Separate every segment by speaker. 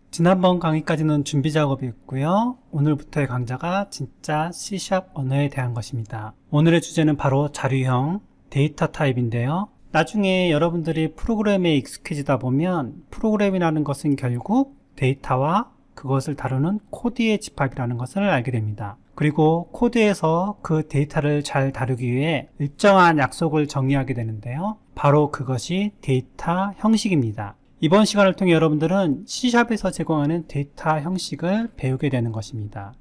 Speaker 1: 지난번 강의까지는 준비 작업이었고요. 오늘부터의 강좌가 진짜 C# 언어에 대한 것입니다. 오늘의 주제는 바로 자료형 데이터 타입인데요. 나중에 여러분들이 프로그램에 익숙해지다 보면 프로그램이라는 것은 결국 데이터와 그것을 다루는 코드의 집합이라는 것을 알게 됩니다. 그리고 코드에서 그 데이터를 잘 다루기 위해 일정한 약속을 정의하게 되는데요. 바로 그것이 데이터 형식입니다. 이번 시간을 통해 여러분들은 C샵에서 제공하는 데이터 형식을 배우게 되는 것입니다.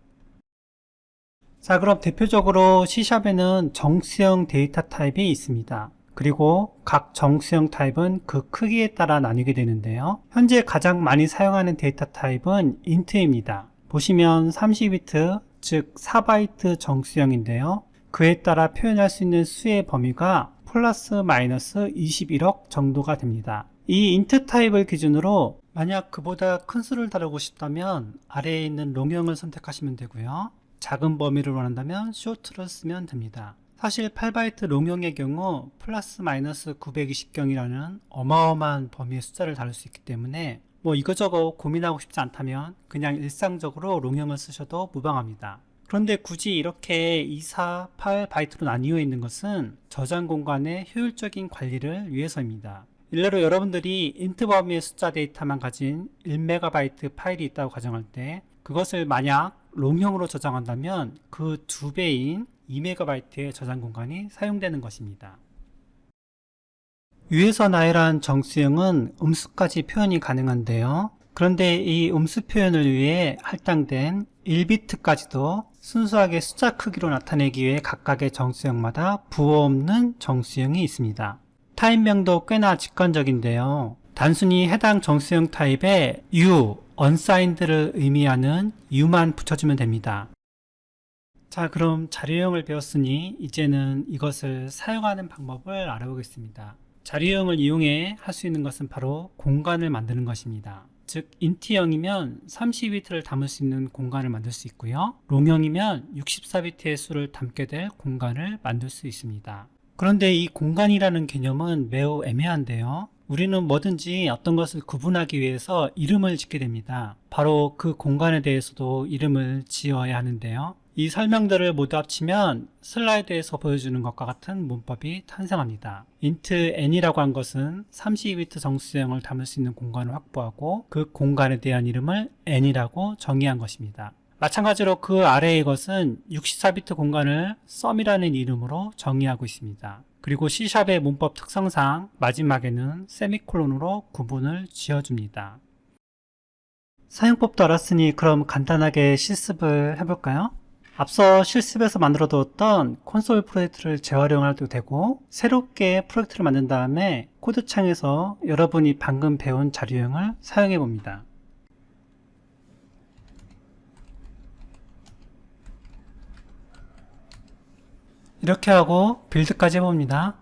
Speaker 1: 자, 그럼 대표적으로 C샵에는 정수형 데이터 타입이 있습니다. 그리고 각 정수형 타입은 그 크기에 따라 나뉘게 되는데요. 현재 가장 많이 사용하는 데이터 타입은 int입니다. 보시면 32비트, 즉 4바이트 정수형인데요. 그에 따라 표현할 수 있는 수의 범위가 플러스 마이너스 21억 정도가 됩니다. 이 int 타입을 기준으로 만약 그보다 큰 수를 다루고 싶다면 아래에 있는 롱형을 선택하시면 되고요. 작은 범위를 원한다면 short를 쓰면 됩니다. 사실 8바이트 롱형의 경우 플러스 마이너스 920경이라는 어마어마한 범위의 숫자를 다룰 수 있기 때문에 이거저거 고민하고 싶지 않다면 그냥 일상적으로 롱형을 쓰셔도 무방합니다. 그런데 굳이 이렇게 2, 4, 8바이트로 나뉘어 있는 것은 저장 공간의 효율적인 관리를 위해서입니다. 일례로 여러분들이 int 범위의 숫자 데이터만 가진 1MB 파일이 있다고 가정할 때 그것을 만약 롱형으로 저장한다면 그 2배인 2MB의 저장 공간이 사용되는 것입니다. 위에서 나열한 정수형은 음수까지 표현이 가능한데요. 그런데 이 음수 표현을 위해 할당된 1비트까지도 순수하게 숫자 크기로 나타내기 위해 각각의 정수형마다 부호없는 정수형이 있습니다. 타입명도 꽤나 직관적인데요. 단순히 해당 정수형 타입에 U, unsigned를 의미하는 U만 붙여주면 됩니다. 자, 그럼 자료형을 배웠으니 이제는 이것을 사용하는 방법을 알아보겠습니다. 자료형을 이용해 할 수 있는 것은 바로 공간을 만드는 것입니다. 즉 int형이면 32비트를 담을 수 있는 공간을 만들 수 있고요. 롱형이면 64비트의 수를 담게 될 공간을 만들 수 있습니다. 그런데 이 공간이라는 개념은 매우 애매한데요. 우리는 뭐든지 어떤 것을 구분하기 위해서 이름을 짓게 됩니다. 바로 그 공간에 대해서도 이름을 지어야 하는데요. 이 설명들을 모두 합치면 슬라이드에서 보여주는 것과 같은 문법이 탄생합니다. int n이라고 한 것은 32비트 정수형을 담을 수 있는 공간을 확보하고 그 공간에 대한 이름을 n이라고 정의한 것입니다. 마찬가지로 그 아래의 것은 64비트 공간을 sum이라는 이름으로 정의하고 있습니다. 그리고 C샵의 문법 특성상 마지막에는 세미콜론으로 구분을 지어줍니다. 사용법도 알았으니 그럼 간단하게 실습을 해볼까요? 앞서 실습에서 만들어 두었던 콘솔 프로젝트를 재활용해도 되고 새롭게 프로젝트를 만든 다음에 코드창에서 여러분이 방금 배운 자료형을 사용해 봅니다. 이렇게 하고 빌드까지 해봅니다.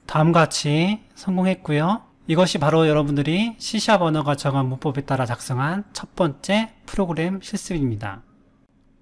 Speaker 1: 다음과 같이 성공했고요. 이것이 바로 여러분들이 C# 언어가 정한 문법에 따라 작성한 첫 번째 프로그램 실습입니다.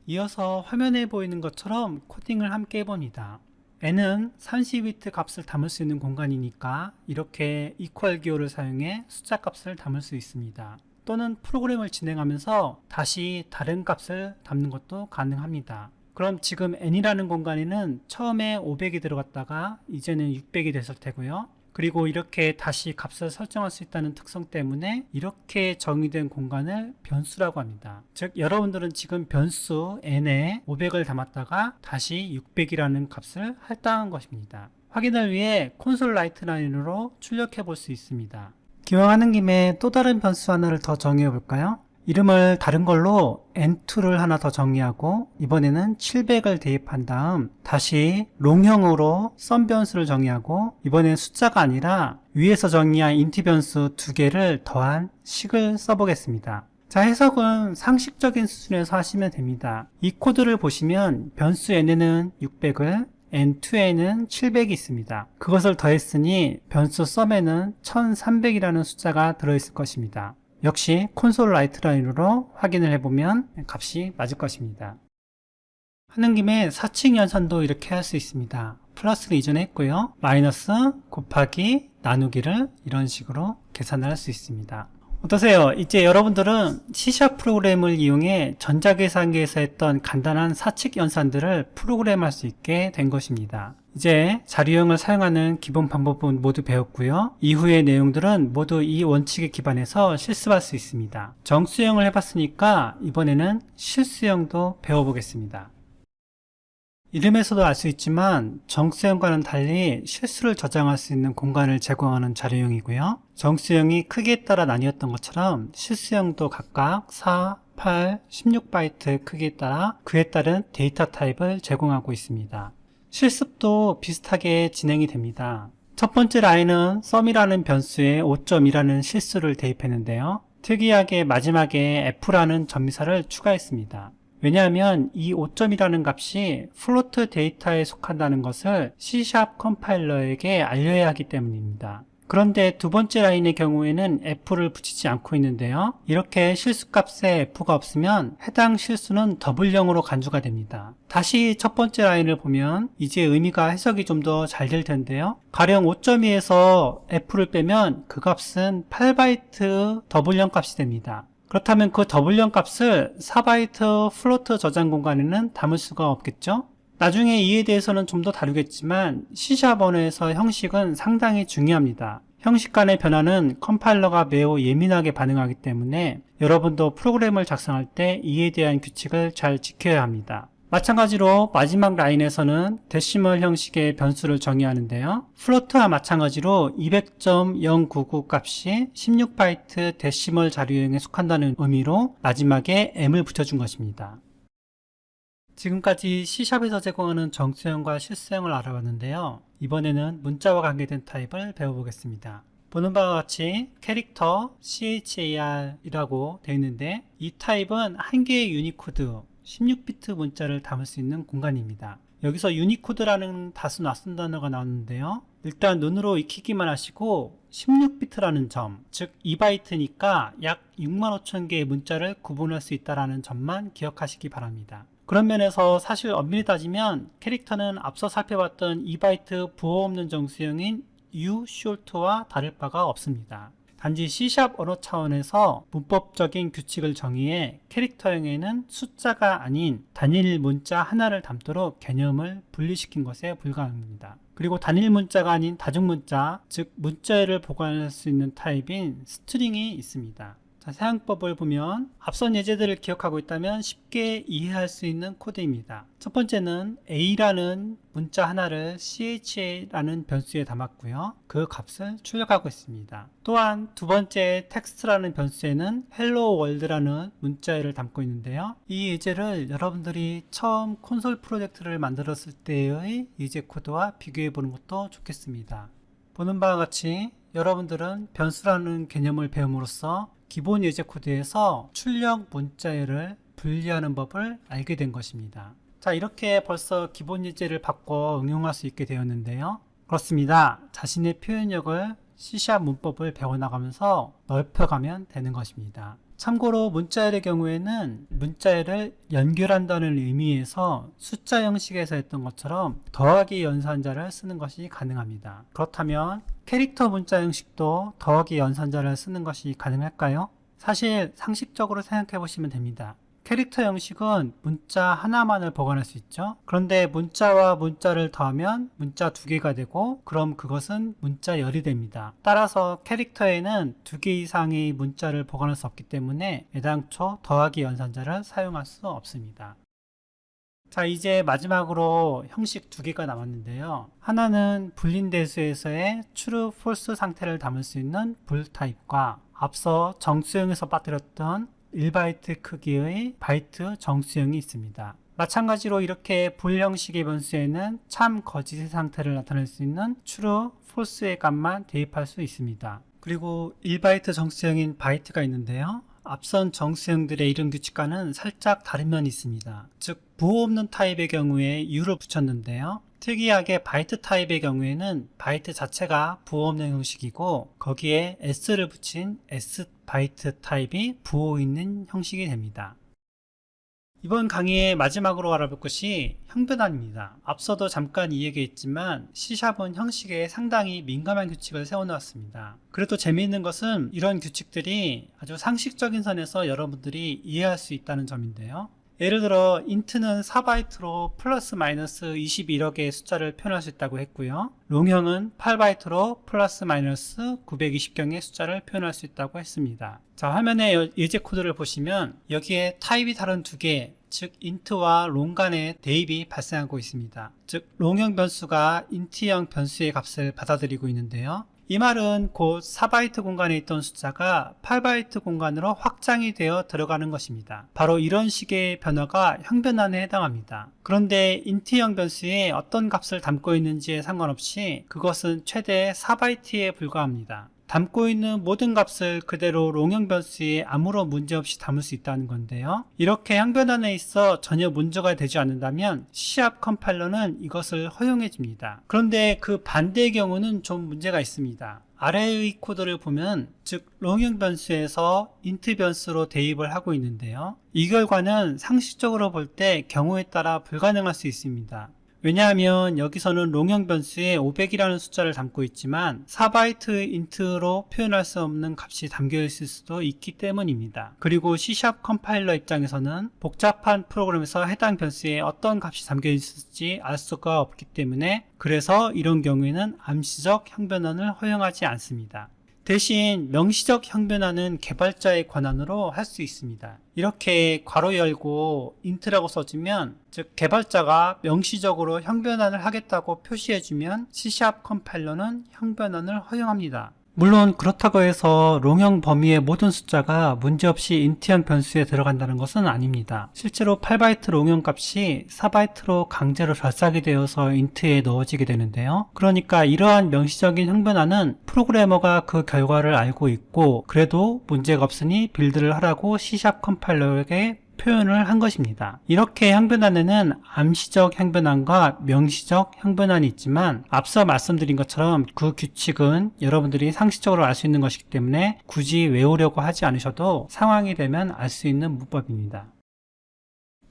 Speaker 1: 이어서 화면에 보이는 것처럼 코딩을 함께 해봅니다. n은 32비트 값을 담을 수 있는 공간이니까 이렇게 equal 기호를 사용해 숫자 값을 담을 수 있습니다. 또는 프로그램을 진행하면서 다시 다른 값을 담는 것도 가능합니다. 그럼 지금 n이라는 공간에는 처음에 500이 들어갔다가 이제는 600이 됐을 테고요. 그리고 이렇게 다시 값을 설정할 수 있다는 특성 때문에 이렇게 정의된 공간을 변수라고 합니다. 즉 여러분들은 지금 변수 n에 500을 담았다가 다시 600이라는 값을 할당한 것입니다. 확인을 위해 콘솔 라이트 라인으로 출력해 볼 수 있습니다. 기왕 하는 김에 또 다른 변수 하나를 더 정의해 볼까요? 이름을 다른 걸로 n2를 하나 더 정의하고 이번에는 700을 대입한 다음 다시 롱형으로 sum 변수를 정의하고 이번엔 숫자가 아니라 위에서 정의한 int 변수 두 개를 더한 식을 써보겠습니다. 자, 해석은 상식적인 수준에서 하시면 됩니다. 이 코드를 보시면 변수 n에는 600을 n2에는 700이 있습니다. 그것을 더했으니 변수 sum에는 1300이라는 숫자가 들어있을 것입니다. 역시 콘솔 라이트 라인으로 확인을 해보면 값이 맞을 것입니다. 하는 김에 사칙 연산도 이렇게 할 수 있습니다. 플러스를 이전했고요. 마이너스, 곱하기, 나누기를 이런 식으로 계산을 할 수 있습니다. 어떠세요? 이제 여러분들은 C# 프로그램을 이용해 전자계산기에서 했던 간단한 사칙 연산들을 프로그램할 수 있게 된 것입니다. 이제 자료형을 사용하는 기본 방법은 모두 배웠고요. 이후의 내용들은 모두 이 원칙에 기반해서 실습할 수 있습니다. 정수형을 해봤으니까 이번에는 실수형도 배워보겠습니다. 이름에서도 알 수 있지만 정수형과는 달리 실수를 저장할 수 있는 공간을 제공하는 자료형이고요. 정수형이 크기에 따라 나뉘었던 것처럼 실수형도 각각 4, 8, 16바이트 크기에 따라 그에 따른 데이터 타입을 제공하고 있습니다. 실습도 비슷하게 진행이 됩니다. 첫 번째 라인은 sum이라는 변수에 5.2라는 실수를 대입했는데요. 특이하게 마지막에 f라는 점미사를 추가했습니다. 왜냐하면 이 5점이라는 값이 플로트 데이터에 속한다는 것을 C# 컴파일러에게 알려야 하기 때문입니다. 그런데 두 번째 라인의 경우에는 f를 붙이지 않고 있는데요. 이렇게 실수값에 f가 없으면 해당 실수는 더블0으로 간주가 됩니다. 다시 첫 번째 라인을 보면 이제 의미가 해석이 좀 더 잘 될 텐데요. 가령 5.2에서 f를 빼면 그 값은 8바이트 더블0 값이 됩니다. 그렇다면 그 더블0 값을 4바이트 플로트 저장 공간에는 담을 수가 없겠죠? 나중에 이에 대해서는 좀 더 다루겠지만 C# 언어에서 형식은 상당히 중요합니다. 형식 간의 변화는 컴파일러가 매우 예민하게 반응하기 때문에 여러분도 프로그램을 작성할 때 이에 대한 규칙을 잘 지켜야 합니다. 마찬가지로 마지막 라인에서는 데시멀 형식의 변수를 정의하는데요. 플로트와 마찬가지로 200.099 값이 16바이트 데시멀 자료형에 속한다는 의미로 마지막에 m을 붙여준 것입니다. 지금까지 C샵에서 제공하는 정수형과 실수형을 알아봤는데요. 이번에는 문자와 관계된 타입을 배워보겠습니다. 보는 바와 같이 캐릭터 CHAR이라고 되어 있는데 이 타입은 한 개의 유니코드 16비트 문자를 담을 수 있는 공간입니다. 여기서 유니코드라는 다소 낯선 단어가 나왔는데요. 일단 눈으로 익히기만 하시고 16비트라는 점, 즉 2바이트니까 약 65,000개의 문자를 구분할 수 있다는 점만 기억하시기 바랍니다. 그런 면에서 사실 엄밀히 따지면 캐릭터는 앞서 살펴봤던 2바이트 부호 없는 정수형인 uShort와 다를 바가 없습니다. 단지 C# 언어 차원에서 문법적인 규칙을 정의해 캐릭터형에는 숫자가 아닌 단일 문자 하나를 담도록 개념을 분리시킨 것에 불과합니다. 그리고 단일 문자가 아닌 다중 문자, 즉 문자열을 보관할 수 있는 타입인 스트링이 있습니다. 자, 사용법을 보면 앞선 예제들을 기억하고 있다면 쉽게 이해할 수 있는 코드입니다. 첫 번째는 A라는 문자 하나를 CH라는 변수에 담았고요. 그 값을 출력하고 있습니다. 또한 두 번째 텍스트라는 변수에는 Hello World라는 문자열을 담고 있는데요. 이 예제를 여러분들이 처음 콘솔 프로젝트를 만들었을 때의 예제 코드와 비교해 보는 것도 좋겠습니다. 보는 바와 같이 여러분들은 변수라는 개념을 배움으로써 기본 예제 코드에서 출력 문자열을 분리하는 법을 알게 된 것입니다. 자, 이렇게 벌써 기본 예제를 바꿔 응용할 수 있게 되었는데요. 그렇습니다. 자신의 표현력을 C# 문법을 배워나가면서 넓혀가면 되는 것입니다. 참고로 문자열의 경우에는 문자열을 연결한다는 의미에서 숫자 형식에서 했던 것처럼 더하기 연산자를 쓰는 것이 가능합니다. 그렇다면 캐릭터 문자 형식도 더하기 연산자를 쓰는 것이 가능할까요? 사실 상식적으로 생각해 보시면 됩니다. 캐릭터 형식은 문자 하나만을 보관할 수 있죠. 그런데 문자와 문자를 더하면 문자 두 개가 되고 그럼 그것은 문자열이 됩니다. 따라서 캐릭터에는 두 개 이상의 문자를 보관할 수 없기 때문에 애당초 더하기 연산자를 사용할 수 없습니다. 자, 이제 마지막으로 형식 두 개가 남았는데요. 하나는 불린 대수에서의 true, false 상태를 담을 수 있는 불 타입과 앞서 정수형에서 빠뜨렸던 1바이트 크기의 바이트 정수형이 있습니다. 마찬가지로 이렇게 불 형식의 변수에는 참, 거짓의 상태를 나타낼 수 있는 true, false의 값만 대입할 수 있습니다. 그리고 1바이트 정수형인 바이트가 있는데요. 앞선 정수형들의 이름 규칙과는 살짝 다른 면이 있습니다. 즉 부호 없는 타입의 경우에 u를 붙였는데요. 특이하게 바이트 타입의 경우에는 바이트 자체가 부호 없는 형식이고 거기에 s를 붙인 s 바이트 타입이 부호 있는 형식이 됩니다. 이번 강의의 마지막으로 알아볼 것이 형변환입니다. 앞서도 잠깐 이야기했지만 C샵은 형식에 상당히 민감한 규칙을 세워놓았습니다. 그래도 재미있는 것은 이런 규칙들이 아주 상식적인 선에서 여러분들이 이해할 수 있다는 점인데요. 예를 들어 int는 4바이트로 플러스 마이너스 21억의 숫자를 표현할 수 있다고 했고요. 롱형은 8바이트로 플러스 마이너스 920경의 숫자를 표현할 수 있다고 했습니다. 자, 화면에 예제 코드를 보시면 여기에 타입이 다른 두 개, 즉 int와 long 간의 대입이 발생하고 있습니다. 즉 롱형 변수가 int형 변수의 값을 받아들이고 있는데요. 이 말은 곧 4바이트 공간에 있던 숫자가 8바이트 공간으로 확장이 되어 들어가는 것입니다. 바로 이런 식의 변화가 형변환에 해당합니다. 그런데 int형 변수에 어떤 값을 담고 있는지에 상관없이 그것은 최대 4바이트에 불과합니다. 담고 있는 모든 값을 그대로 롱형 변수에 아무런 문제 없이 담을 수 있다는 건데요. 이렇게 형변환에 있어 전혀 문제가 되지 않는다면 C# 컴파일러는 이것을 허용해 줍니다. 그런데 그 반대의 경우는 좀 문제가 있습니다. 아래의 코드를 보면 즉 롱형 변수에서 int 변수로 대입을 하고 있는데요. 이 결과는 상식적으로 볼 때 경우에 따라 불가능할 수 있습니다. 왜냐하면 여기서는 롱형 변수에 500이라는 숫자를 담고 있지만 4바이트 int로 표현할 수 없는 값이 담겨 있을 수도 있기 때문입니다. 그리고 C# 컴파일러 입장에서는 복잡한 프로그램에서 해당 변수에 어떤 값이 담겨 있을지 알 수가 없기 때문에 그래서 이런 경우에는 암시적 형변환을 허용하지 않습니다. 대신 명시적 형변환은 개발자의 권한으로 할 수 있습니다. 이렇게 괄호 열고 int라고 써주면 즉 개발자가 명시적으로 형변환을 하겠다고 표시해주면 C# 컴파일러는 형변환을 허용합니다. 물론 그렇다고 해서 롱형 범위의 모든 숫자가 문제없이 int형 변수에 들어간다는 것은 아닙니다. 실제로 8바이트 롱형 값이 4바이트로 강제로 결삭이 되어서 int에 넣어지게 되는데요. 그러니까 이러한 명시적인 형변환은 프로그래머가 그 결과를 알고 있고 그래도 문제가 없으니 빌드를 하라고 C# 컴파일러에게 표현을 한 것입니다. 이렇게 형변환에는 암시적 형변환과 명시적 형변환이 있지만 앞서 말씀드린 것처럼 그 규칙은 여러분들이 상식적으로 알 수 있는 것이기 때문에 굳이 외우려고 하지 않으셔도 상황이 되면 알 수 있는 문법입니다.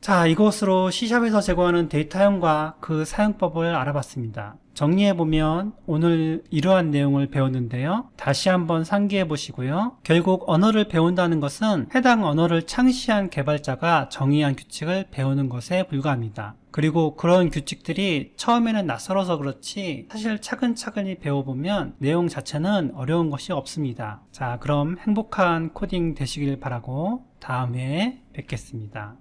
Speaker 1: 자, 이것으로 C샵에서 제공하는 데이터형과 그 사용법을 알아봤습니다. 정리해보면 오늘 이러한 내용을 배웠는데요. 다시 한번 상기해 보시고요. 결국 언어를 배운다는 것은 해당 언어를 창시한 개발자가 정의한 규칙을 배우는 것에 불과합니다. 그리고 그런 규칙들이 처음에는 낯설어서 그렇지 사실 차근차근히 배워보면 내용 자체는 어려운 것이 없습니다. 자, 그럼 행복한 코딩 되시길 바라고 다음에 뵙겠습니다.